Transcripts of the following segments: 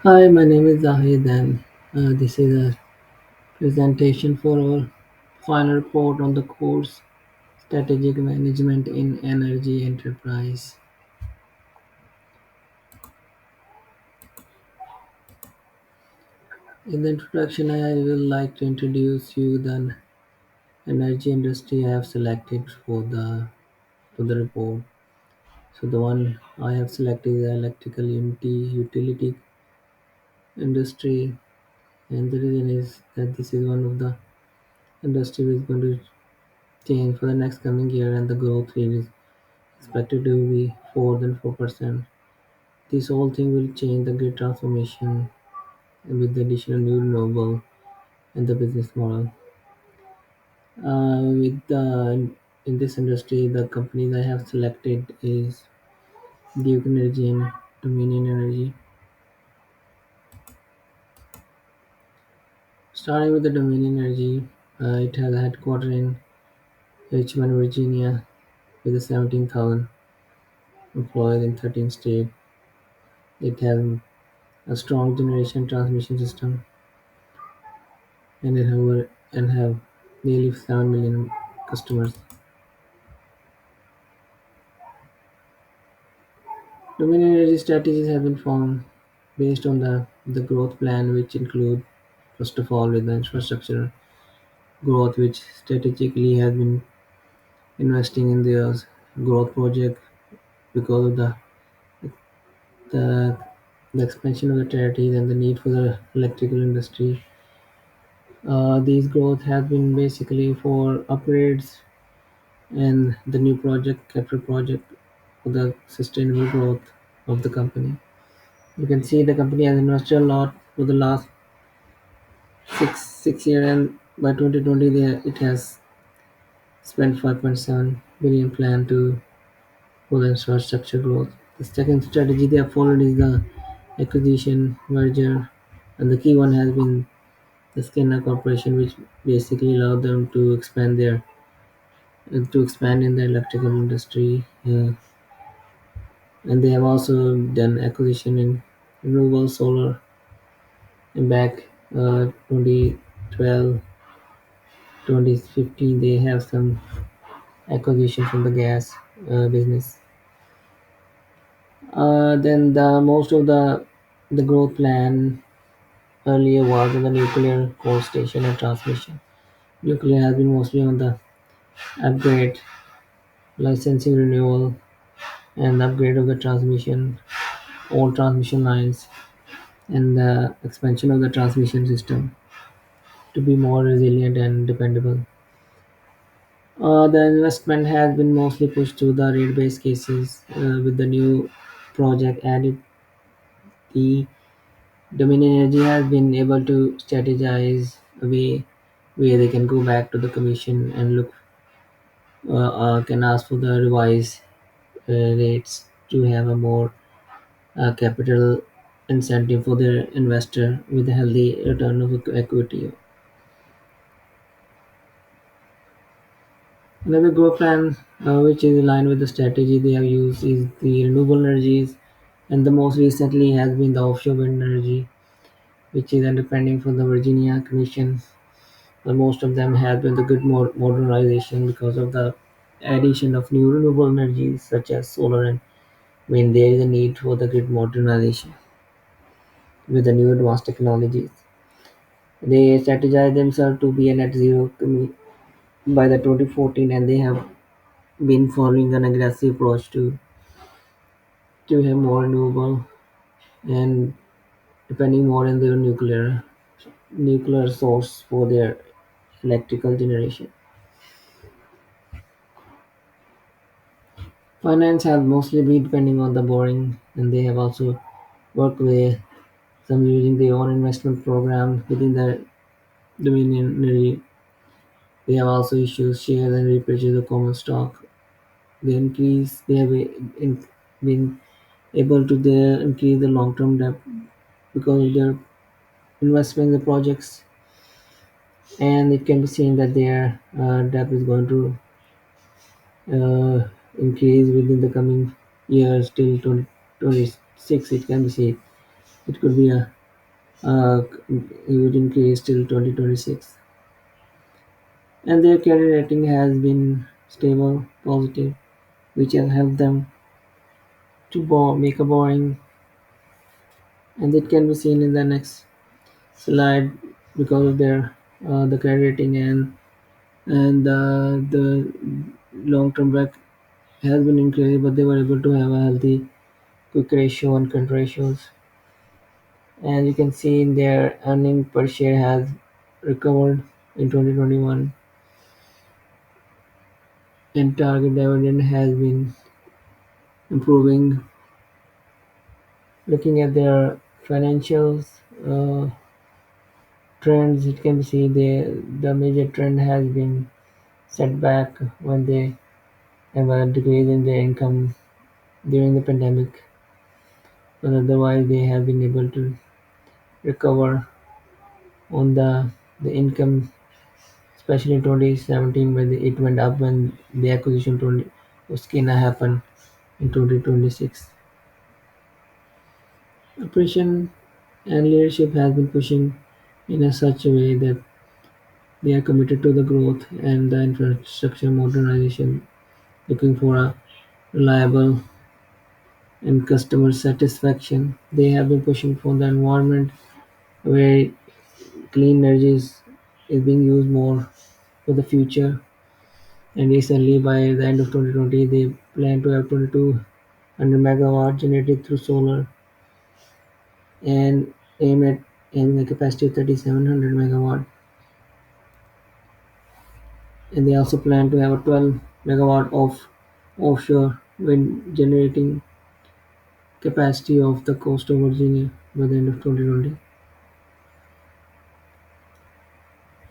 Hi, my name is Zahid, and this is a presentation for our final report on the course Strategic Management in Energy Enterprise. In the introduction, I will like to introduce you the energy industry I have selected for the report. So the one I have selected is the electrical utility industry, and the reason is that this is one of the industry which is going to change for the next coming year, and the growth rate is expected to be more than 4%. This whole thing will change the grid transformation with the additional new renewable and the business model. With the in this industry, the companies I have selected is Duke Energy and Dominion Energy. Starting with the Dominion Energy, it has a headquarters in Richmond, Virginia, with 17,000 employees in 13 states. It has a strong generation transmission system and have nearly 7 million customers. Dominion Energy strategies have been formed based on the growth plan, which include, first of all, with the infrastructure growth, which strategically has been investing in their growth project because of the, the expansion of the territories and the need for the electrical industry. These growth have been basically for upgrades and the new capital project for the sustainable growth of the company. You can see the company has invested a lot for the last six year, and by 2020 it has spent 5.7 billion plan to for the infrastructure growth. The second strategy they have followed is the acquisition merger, and the key one has been the Skinner Corporation, which basically allowed them to expand in the electrical industry. And they have also done acquisition in renewable solar in back 2012 2015. They have some acquisition from the gas business. Then the most of the growth plan earlier was on the nuclear core station and transmission. Nuclear has been mostly on the upgrade, licensing renewal, and upgrade of the transmission, old transmission lines, and the expansion of the transmission system to be more resilient and dependable. The investment has been mostly pushed through the rate-based cases. With the new project added, the Dominion Energy has been able to strategize a way where they can go back to the commission and can ask for the revised rates to have a more capital incentive for their investor with a healthy return of equity. Another growth plan, which is in line with the strategy they have used, is the renewable energies, and the most recently has been the offshore wind energy, which is depending from the Virginia Commission. But most of them have been the good modernization because of the addition of new renewable energies such as solar and wind. There is a need for the grid modernization with the new advanced technologies. They strategize themselves to be a net zero by the 2014, and they have been following an aggressive approach to have more renewable and depending more on their nuclear source for their electrical generation. Finance has mostly been depending on the borrowing, and they have also worked with some using their own investment program within the Dominion Energy. They have also issued shares and repurchase of common stock. They have been able to increase the long-term debt because of their investment in the projects, and it can be seen that their debt is going to increase within the coming years till 2026. It can be seen. It could be a huge increase till 2026. And their credit rating has been stable, positive, which has helped them to make a borrowing, and it can be seen in the next slide because of their the credit rating and the long term back has been increased, but they were able to have a healthy quick ratio and current ratios. And you can see in their earning per share has recovered in 2021, and target dividend has been improving. Looking at their financials trends, it can be see the major trend has been set back when they have a decrease in their income during the pandemic, but otherwise they have been able to recover on the income, especially in 2017 when it went up when the acquisition 20 of Skina happened in 2026. Operation and leadership has been pushing in a such a way that they are committed to the growth and the infrastructure modernization, looking for a reliable and customer satisfaction. They have been pushing for the environment where clean energy is being used more for the future. And recently, by the end of 2020, they plan to have 2200 megawatt generated through solar and aim at having a capacity of 3700 megawatt. And they also plan to have a 12 megawatt of offshore wind generating capacity off the coast of Virginia by the end of 2020.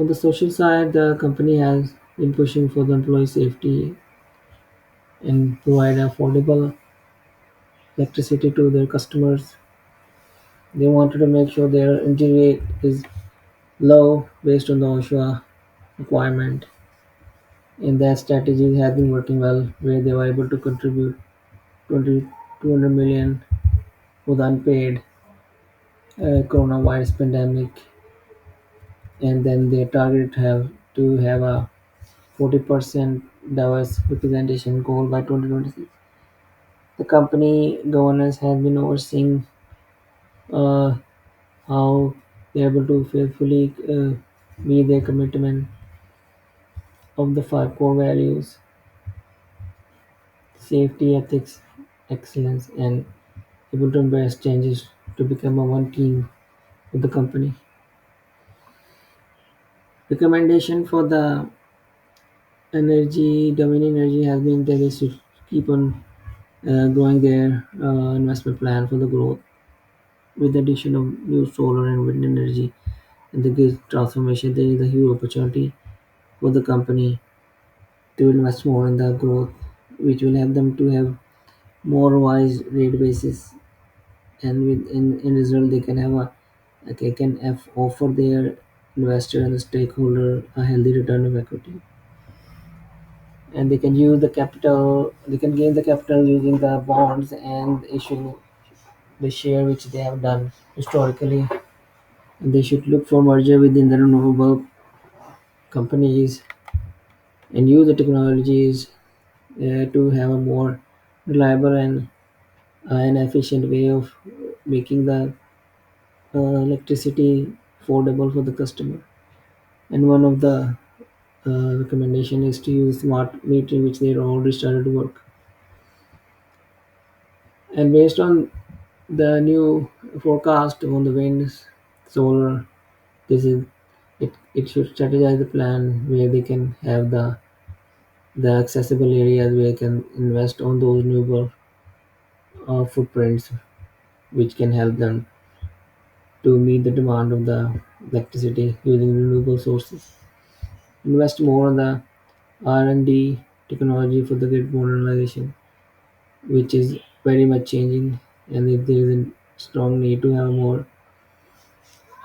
On the social side, the company has been pushing for the employee safety and provide affordable electricity to their customers. They wanted to make sure their energy rate is low based on the OSHA requirement, and that strategy has been working well, where they were able to contribute 200 million for the unpaid coronavirus pandemic, and then they target have to have a 40% diverse representation goal by 2026. The company governance has been overseeing uh, how they're able to faithfully meet their commitment of the five core values: safety, ethics, excellence, and able to embrace changes to become a one team with the company. Recommendation for the energy domain energy has been that they should keep on growing their investment plan for the growth with the addition of new solar and wind energy and the grid transformation. There is a huge opportunity for the company to invest more in the growth, which will help them to have more wise rate basis, and in result they can have a they can offer their investor and the stakeholder a healthy return of equity, and they can use the capital. They can gain the capital using the bonds and issue the share which they have done historically. And they should look for merger within the renewable companies and use the technologies to have a more reliable and an efficient way of making the electricity affordable for the customer. And one of the recommendation is to use smart metering, which they already started to work. And based on the new forecast on the wind, solar, this is it should strategize the plan where they can have the accessible areas where they can invest on those renewable footprints, which can help them to meet the demand of the electricity using renewable sources. Invest more on the R&D technology for the grid modernization, which is very much changing, and if there is a strong need to have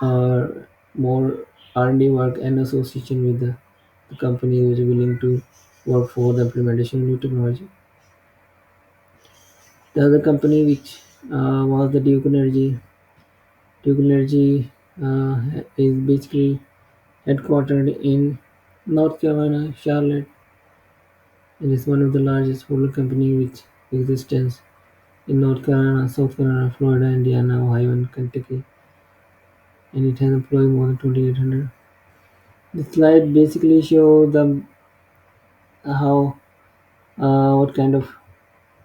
uh, more R&D work and association with the company which is willing to work for the implementation of new technology. The other company which was the Duke Energy. Duke Energy is basically headquartered in North Carolina, Charlotte, and is one of the largest solar companies with existence in North Carolina, South Carolina, Florida, Indiana, Ohio, and Kentucky, and it has employed more than 2,800. The slide basically show the how what kind of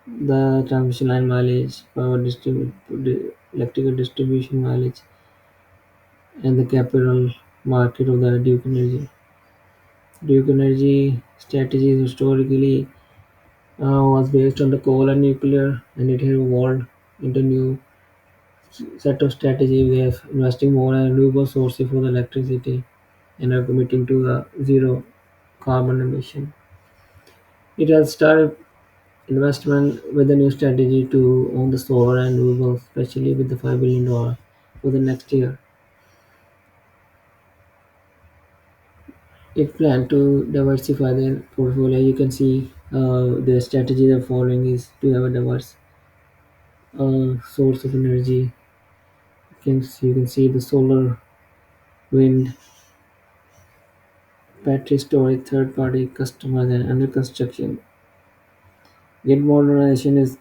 the transmission line mileage, electrical distribution mileage, and the capital market of the Duke Energy. Duke Energy strategies historically was based on the coal and nuclear, and it has evolved into new set of strategy. They are investing more in renewable sources for the electricity and are committing to the zero carbon emission. It has started investment with a new strategy to own the solar and renewables, especially with the $5 billion for the next year. It planned to diversify their portfolio. You can see the strategy they're following is to have a diverse source of energy. You can see the solar, wind, battery storage, third-party customers, and under construction. Grid modernization is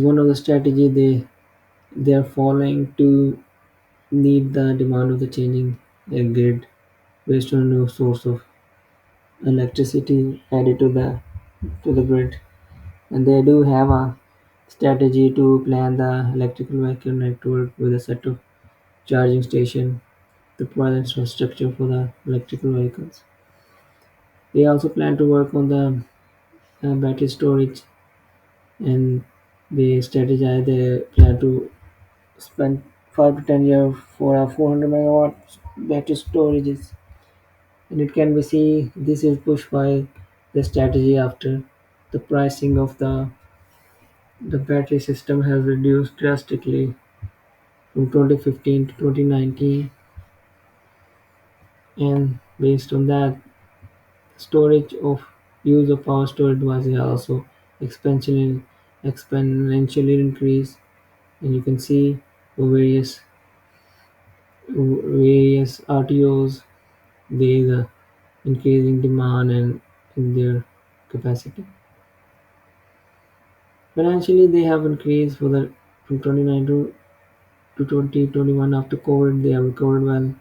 one of the strategy they are following to meet the demand of the changing grid based on a new source of electricity added to the grid. And they do have a strategy to plan the electrical vehicle network with a set of charging station to provide infrastructure for the electrical vehicles. They also plan to work on the battery storage, and they plan to spend 5 to 10 years for a 400 megawatt battery storages. And it can be seen this is pushed by the strategy after the pricing of the battery system has reduced drastically from 2015 to 2019, and based on that, storage of use of power storage devices also exponentially exponentially increased, and you can see for various RTOs there is a increasing demand and in their capacity. Financially, they have increased for the from 2019 to 2021 after COVID. They have recovered well,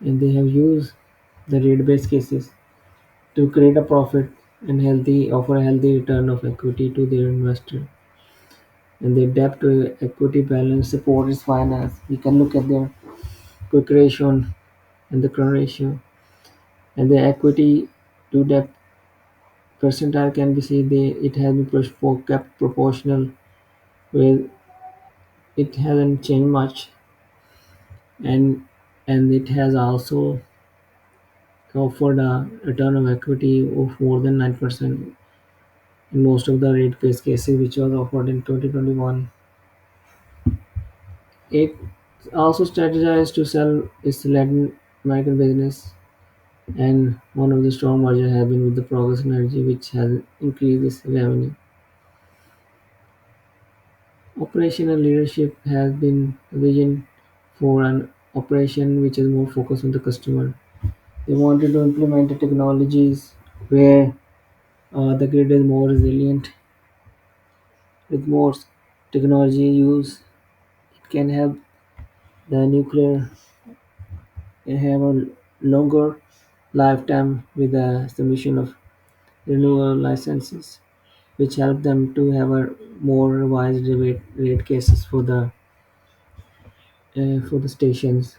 and they have used the rate-based cases to create a profit and healthy offer a healthy return of equity to their investor. And their debt to equity balance supports finance. We can look at their quick ratio and the current ratio, and the equity to debt percentile can be seen. It has been kept proportional, where it hasn't changed much, and it has also offered a return of equity of more than 9% in most of the rate-based cases which was offered in 2021. It also strategized to sell its Latin American business, and one of the strong mergers has been with the Progress Energy, which has increased its revenue. Operational leadership has been a vision for an operation which is more focused on the customer. They wanted to implement the technologies where the grid is more resilient with more technology use. It can help the nuclear have a longer lifetime with the submission of renewal licenses, which help them to have a more revised rate cases for the stations.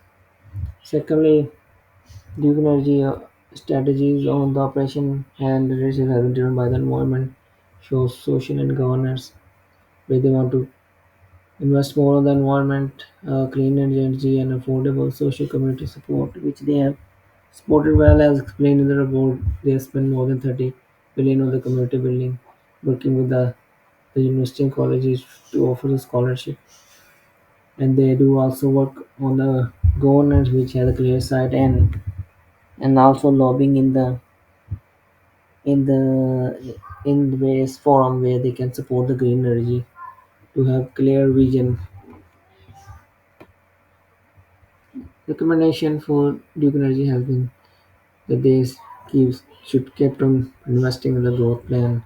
Secondly, Duke Energy strategies on the operation and leadership have been driven by the environment, shows social and governance, where they want to invest more on the environment, clean energy, and affordable social community support, which they have supported well as explained in the report. They have spent more than 30 billion on the community building, working with the university and colleges to offer the scholarship. And they do also work on the governance, which has a clear side, and also lobbying in the various forum where they can support the green energy to have clear vision Recommendation for Duke Energy has been that they should keep on investing in the growth plan,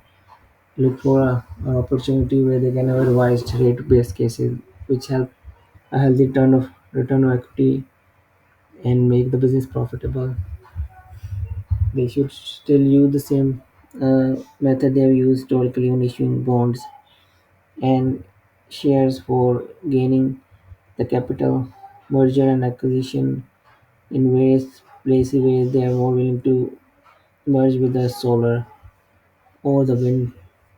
look for an opportunity where they can have revised rate-based cases, which help a healthy return of equity and make the business profitable. They should still use the same method they have used historically on issuing bonds and shares for gaining the capital, merger and acquisition in various places where they are more willing to merge with the solar or the wind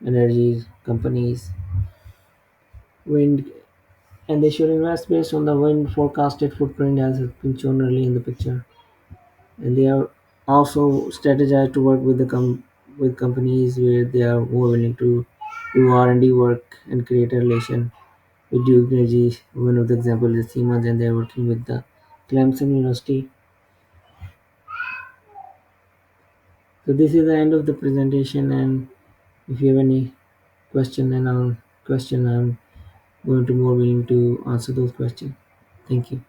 energy companies. Wind and they should invest based on the wind forecasted footprint as has been shown early in the picture. And they are also strategize to work with with companies where they are more willing to do R&D work and create a relation with Duke Energy. One of the examples is Siemens, and they are working with the Clemson University. So this is the end of the presentation, and if you have any question, I'm going to more willing to answer those questions. Thank you.